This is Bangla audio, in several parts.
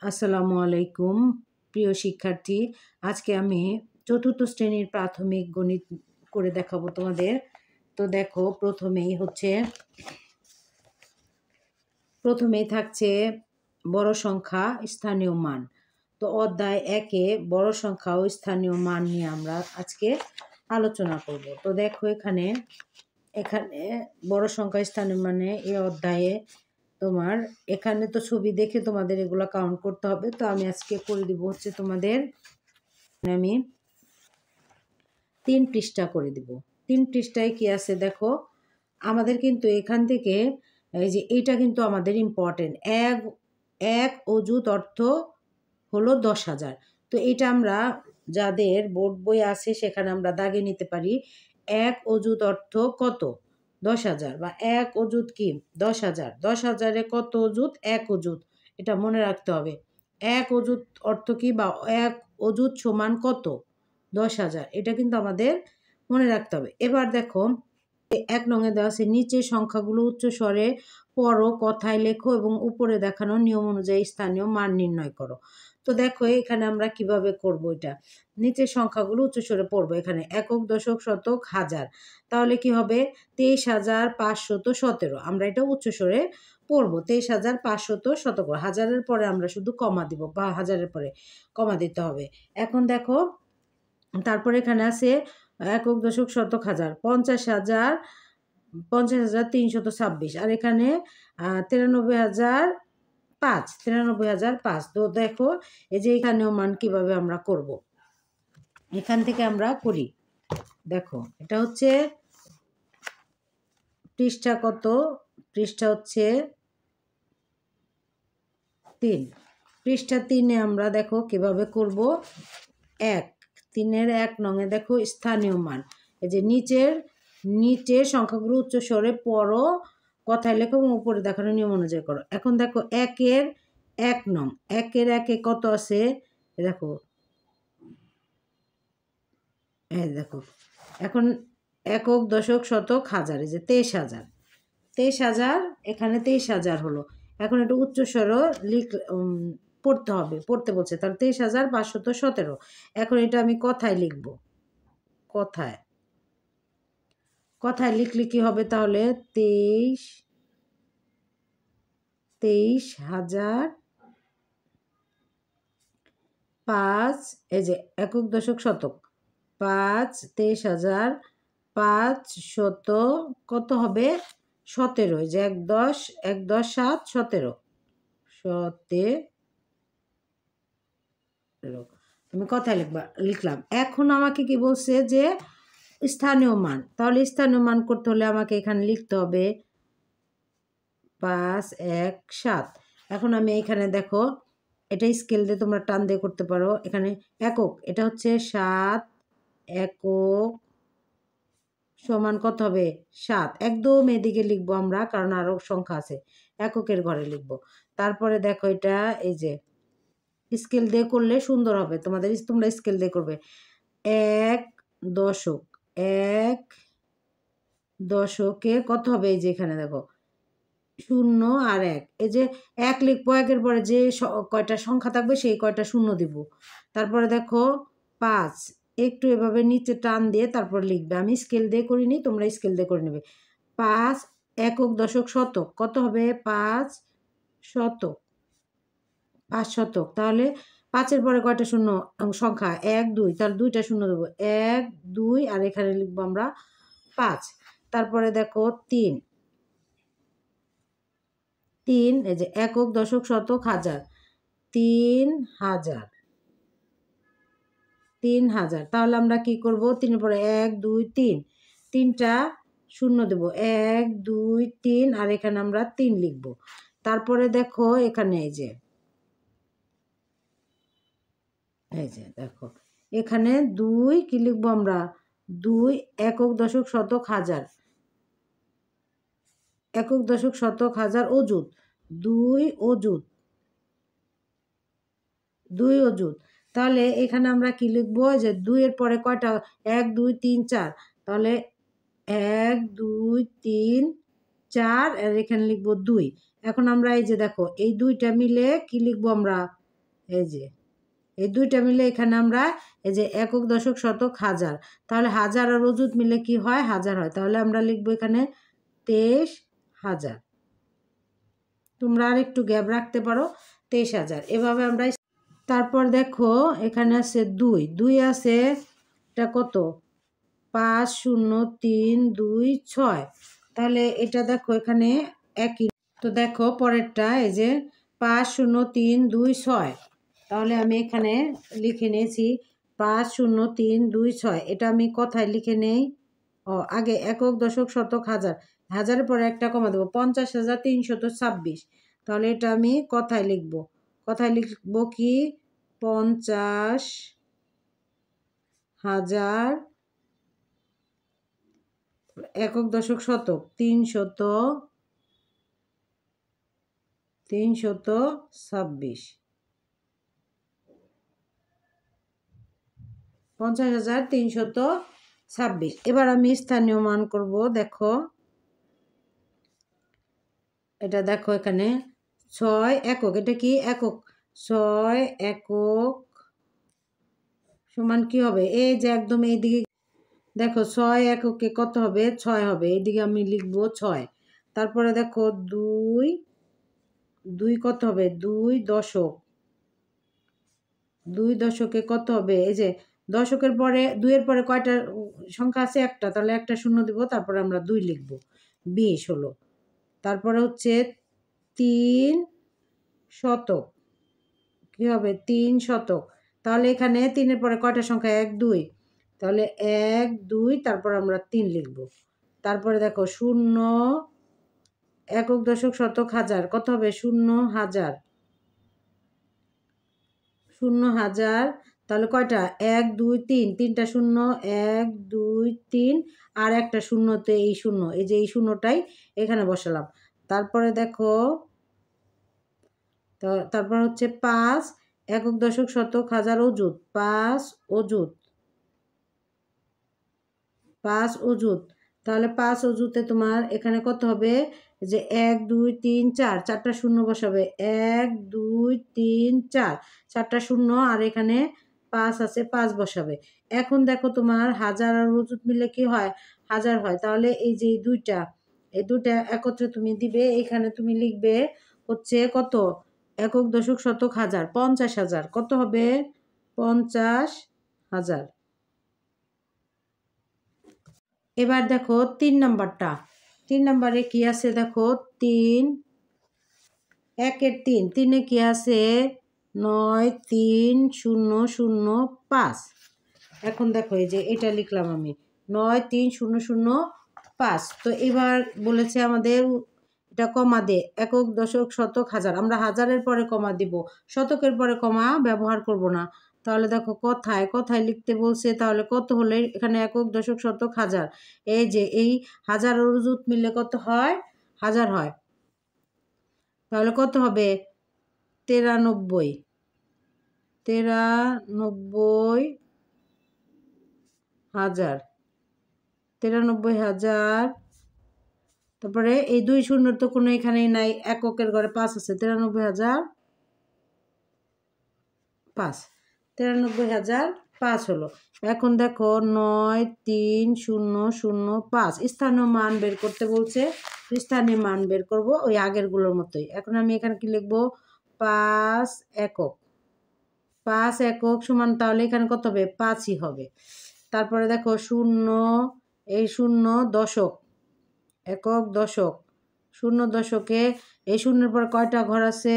আসসালামু আলাইকুম প্রিয় শিক্ষার্থী। আজকে আমি চতুর্থ শ্রেণীর প্রাথমিক গণিত করে দেখাবো তোমাদের। তো দেখো, প্রথমেই থাকছে বড় সংখ্যা স্থানীয় মান। তো অধ্যায় 1-এ বড় সংখ্যা ও স্থানীয় মান নিয়ে আমরা আজকে আলোচনা করব। তো দেখো, এখানে বড় সংখ্যা স্থানীয় মানে এই অধ্যায়ে এখানে তো ছবি দেখে তোমাদের এগুলো কাউন্ট করতে হবে। তো আমি আজকে করে দিব হচ্ছে তোমাদের, আমি 3 পৃষ্ঠা করে দিব। 3 পৃষ্ঠায় কি আছে দেখো, আমাদের কিন্তু এখান থেকে এই যে এইটা কিন্তু আমাদের ইম্পর্টেন্ট। এক অযুত অর্থ হলো 10,000। তো এটা আমরা যাদের বোর্ড বই আছে সেখানে আমরা দাগে নিতে পারি। এক অযুত অর্থ কত? 10,000। বা এক অযুত কি? 10,000। 10,000-এ কত অযুত? এক অযুত। এটা মনে রাখতে হবে। এক অযুত অর্থ কি, বা এক অযুত সমান কত? 10,000। এটা কিন্তু আমাদের মনে রাখতে হবে। এবার দেখো, 1 নঙে দেওয়া আছে নিচের সংখ্যাগুলো উচ্চ স্বরে পড়ো, কথায় লেখো এবং উপরে দেখানো নিয়ম অনুযায়ী স্থানীয় মান নির্ণয় করো। তো দেখো, এখানে আমরা কিভাবে করব এটা। নিচের সংখ্যাগুলো উচ্চ স্বরে পড়বো। এখানে একক, দশক, শতক, হাজার। তাহলে কি হবে? 23,517। আমরা এটা উচ্চ স্বরে পড়বো। 23,517। হাজারের পরে আমরা শুধু কমা দিব, বা হাজারের পরে কমা দিতে হবে। এখন দেখো, তারপরে এখানে আছে একক, দশক, শতক, হাজার। 50,326। আর এখানে 93,005। 93,005। তো দেখো, এই যে এখানেও মান কিভাবে আমরা করব, এখান থেকে আমরা করি। দেখো, এটা হচ্ছে পৃষ্ঠা কত? পৃষ্ঠা হচ্ছে 3। পৃষ্ঠা 3-এ আমরা দেখো কিভাবে করব। 3-এর 1 নঙে দেখো স্থানীয় মান। এই যে নিচের সংখ্যাগুলো উচ্চ স্বরে পড়ো, কথায় লেখো এবং উপরে দেখানো নিয়ম অনুযায়ী করো। এখন দেখো 1-এর 1 নং। 1-এর 1-এ কত আছে? দেখো, দেখো এখন একক, দশক, শতক, হাজার। এই যে 23,000। 23,000, এখানে 23,000 হলো। এখন একটু উচ্চ স্বর পড়তে হবে, পড়তে বলছে। তাহলে 23,517। এখন এটা আমি কথায় লিখব। কথায় লিখলে কি হবে তাহলে? 23,005। এই যে একক, দশক, শতক। 23,500 কত হবে? 17। যে 1 10 17। আমি কথায় লিখলাম। এখন আমাকে কি বলছে? যে স্থানীয় মান। তাহলে স্থানীয় মান করতে হলে আমাকে এখানে লিখতে হবে 517। এখন আমি এখানে দেখো, এটা স্কেল দিয়ে তোমরা টান দিয়ে করতে পারো। এখানে একক, এটা হচ্ছে 7 একক সমান কত হবে? 7। একদম এদিকে লিখবো আমরা, কারণ আরো সংখ্যা আছে। এককের ঘরে লিখবো। তারপরে দেখো, এটা এই যে স্কেল দিয়ে করলে সুন্দর হবে। তোমরা স্কেল দিয়ে করবে। 1 দশক। 1 দশকে কত হবে? এই যে এখানে দেখো 0 আর 1। এই যে 1 লিখবো, 1-এর পরে যে কয়টা সংখ্যা থাকবে সেই কয়টা শূন্য দিব। তারপরে দেখো 5। একটু এভাবে নিচে টান দিয়ে তারপর লিখবে। আমি স্কেল দিয়ে করিনি, তোমরা স্কেল দিয়ে করে নেবে। 5 একক, দশক, শতক। কত হবে? 5 শতক। 5 শতক। তাহলে 5-এর পরে কয়টা শূন্য সংখ্যা? 1 2। তাহলে 2টা শূন্য দেবো। 1 2, আর এখানে লিখবো আমরা 5। তারপরে দেখো 3। এই যে একক, দশক, শতক, হাজার। 3,000। 3,000। তাহলে আমরা কি করব? 3-এর পরে 1 2 3। 3টা শূন্য দেব। 1 2 3, আর এখানে আমরা 3 লিখব। তারপরে দেখো এখানে এই যে দেখো, এখানে 2 কি লিখবো আমরা? 2 একক, দশক, শতক, হাজার। একক, দশক, শতক, হাজার অযুত। 2 অযুত। 2 অযুত। তাহলে এখানে আমরা কি লিখবো? যে 2-এর পরে কয়টা? 1 2 3 4। তাহলে 1 2 3 4, আর এখানে লিখবো 2। এখন আমরা এই যে দেখো, এই 2টা মিলে কি লিখবো আমরা? এই দুইটা মিলে এখানে আমরা এই যে একক দশক শতক হাজার, তাহলে হাজার আর অযুত মিলে কি হয়? হাজার হয়। তাহলে আমরা লিখবো এখানে 23,000। তোমরা আর একটু গ্যাপ রাখতে পারো, 23,000। এভাবে আমরা তারপর দেখো এখানে আছে 2, 2 আছে, এটা কত? 5, 0, 3, 2, 6। তাহলে এটা দেখো এখানে একই। তো দেখো পরেরটা এই যে 5, 0, 3, 2, 6। তাহলে আমি এখানে লিখে নিয়েছি 5, 0, 3, 2, 6। এটা আমি কথায় লিখে নেই। আগে একক দশক শতক হাজার, হাজারের পরে একটা কমা দেবো, 50,326। তাহলে এটা আমি কথায় লিখবো। কথায় লিখবো কি? 50,000 একক দশক শতক 326। 50,326। এবার আমি স্থানীয় মান করব। দেখো এটা দেখো এখানে 6 একক, এটা কি একক? 6 একক সমান কি হবে? এই যে একদম এইদিকে দেখো 6 এককে কত হবে? 6 হবে। এইদিকে আমি লিখবো 6। তারপরে দেখো 2, 2 কত হবে? 2 দশক, 2 দশকে কত হবে? এই যে দশকের পরে 2 এর পরে কয়টা সংখ্যা আছে? একটা, তাহলে একটা শূন্য দিব, তারপরে আমরা 2 লিখব। 20 হলো। তারপরে হচ্ছে 3 শতক, কি হবে? 3 শতক। তাহলে এখানে 3 এর পরে কয়টা সংখ্যা? 1, 2। তাহলে 1, 2, তারপর আমরা 3 লিখব। তারপরে দেখো 0 একক দশক শতক হাজার, কত হবে? 0,000, 0,000। তাহলে কয়টা? 1, 2, 3, 3টা শূন্য, 1, 2, 3 আর একটা শূন্যতে এই শূন্য, এই যে এই শূন্যটাই এখানে বসালাম। তারপরে দেখো তারপর হচ্ছে 5 একক দশক শতক হাজার অযুত, 5 অযুত, 5 অযুত। তাহলে 5 অযুতে তোমার এখানে কত হবে? যে 1, 2, 3, 4, 4টা শূন্য বসাবে। 1, 2, 3, 4, 4টা শূন্য আর এখানে 5 আছে, 5 বসাবে। এখন দেখো তোমার হাজার আর অযুত মিলে কি হয়? হাজার হয়। তাহলে এই যে এই দুইটা একত্রে তুমি দিবে। এখানে তুমি লিখবে হচ্ছে কত? একক দশক শতক হাজার, 50,000। কত হবে? 50,000। এবার দেখো 3 নাম্বারটা। 3 নাম্বারে কি আছে? দেখো 3, 1-এর 3, 3-এ কি আছে? 9, 3, 0, 0, 5। এখন দেখো এই যে এটা লিখলাম আমি 9, 3, 0, 0, 5। তো এবার বলেছে আমাদের এটা কমা দে, একক দশক শতক হাজার। আমরা হাজারের পরে কমা দিব, শতকের পরে কমা ব্যবহার করব না। তাহলে দেখো কথায় কথায় লিখতে বলছে। তাহলে কত হলে এখানে একক দশক শতক হাজার? এই যে এই হাজার অযুত মিলে কত হয়? হাজার হয়। তাহলে কত হবে? 93, 93,000, 93,000। তারপরে এই 2 শূন্যর তো কোনো এখানেই নাই, এককের ঘরে 5 আছে। 93,005, 93,005 হলো। এখন দেখো 9, 3, 0, 0, 5 স্থানীয় মান বের করতে বলছে। স্থানীয় মান বের করব ওই আগেরগুলোর মতোই। এখন আমি এখানে কি লিখবো? 5 একক, 5 একক সমান, তাহলে এখানে কত হবে? 5ই হবে। তারপরে দেখো 0, এই 0 দশক, একক দশক, 0 দশকে এই শূন্যের পর কয়টা ঘর আছে?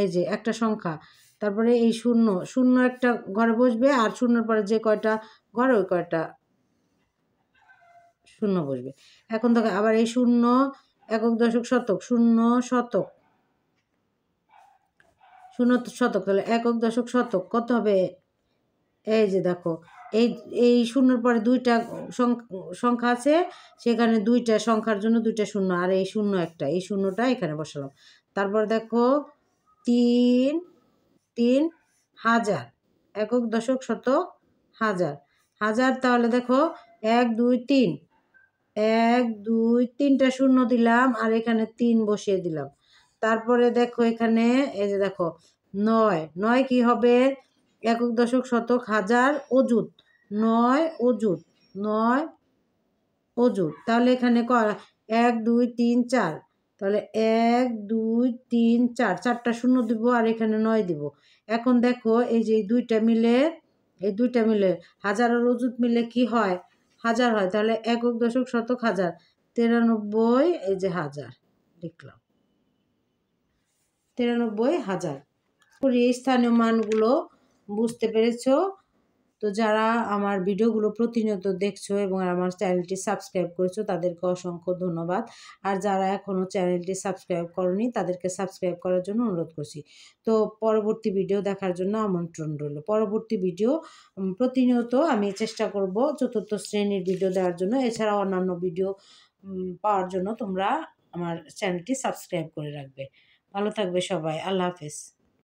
এই যে একটা সংখ্যা। তারপরে এই 0, 0 একটা ঘরে বসবে, আর 0-এর পরে যে কয়টা ঘর ওই কয়টা শূন্য বসবে। এখন দেখো আবার এই 0 একক দশক শতক, 0 শতক, 0 শতক। তাহলে একক দশক শতক কত হবে? এই যে দেখো এই এই শূন্যর পরে 2টা সংখ্যা আছে, সেখানে 2টা সংখ্যার জন্য 2টা শূন্য, আর এই শূন্য একটা, এই শূন্যটা এখানে বসালাম। তারপর দেখো 3,000 একক দশক শতক হাজার, হাজার। তাহলে দেখো 1, 2, 3, 1, 2, 3টা শূন্য দিলাম, আর এখানে 3 বসিয়ে দিলাম। তারপরে দেখো এখানে এই যে দেখো 9 9 কি হবে একক দশক শতক হাজার অযুত 9 অযুত 9 অযুত তাহলে এখানে 1 2 3 4 তাহলে 1 2 3 4 4টা শূন্য দিব আর এখানে 9 দিব এখন দেখো এই যে এই দুইটা মিলে হাজার আর অযুত মিলে কি হয় হাজার হয় তাহলে একক দশক শতক হাজার 93 এই যে হাজার লিখলাম 93,000 করি এই স্থানীয় মানগুলো বুঝতে পেরেছো তো যারা আমার ভিডিওগুলো প্রতিনিয়ত দেখছো এবং আমার চ্যানেলটি সাবস্ক্রাইব করেছো তাদেরকে অসংখ্য ধন্যবাদ আর যারা এখনও চ্যানেলটি সাবস্ক্রাইব করনি তাদেরকে সাবস্ক্রাইব করার জন্য অনুরোধ করছি তো পরবর্তী ভিডিও দেখার জন্য আমন্ত্রণ রইল পরবর্তী ভিডিও প্রতিনিয়ত আমি চেষ্টা করব চতুর্থ শ্রেণীর ভিডিও দেওয়ার জন্য এছাড়াও অন্যান্য ভিডিও পাওয়ার জন্য তোমরা আমার চ্যানেলটি সাবস্ক্রাইব করে রাখবে ভালো থাকবে সবাই আল্লাহ হাফেজ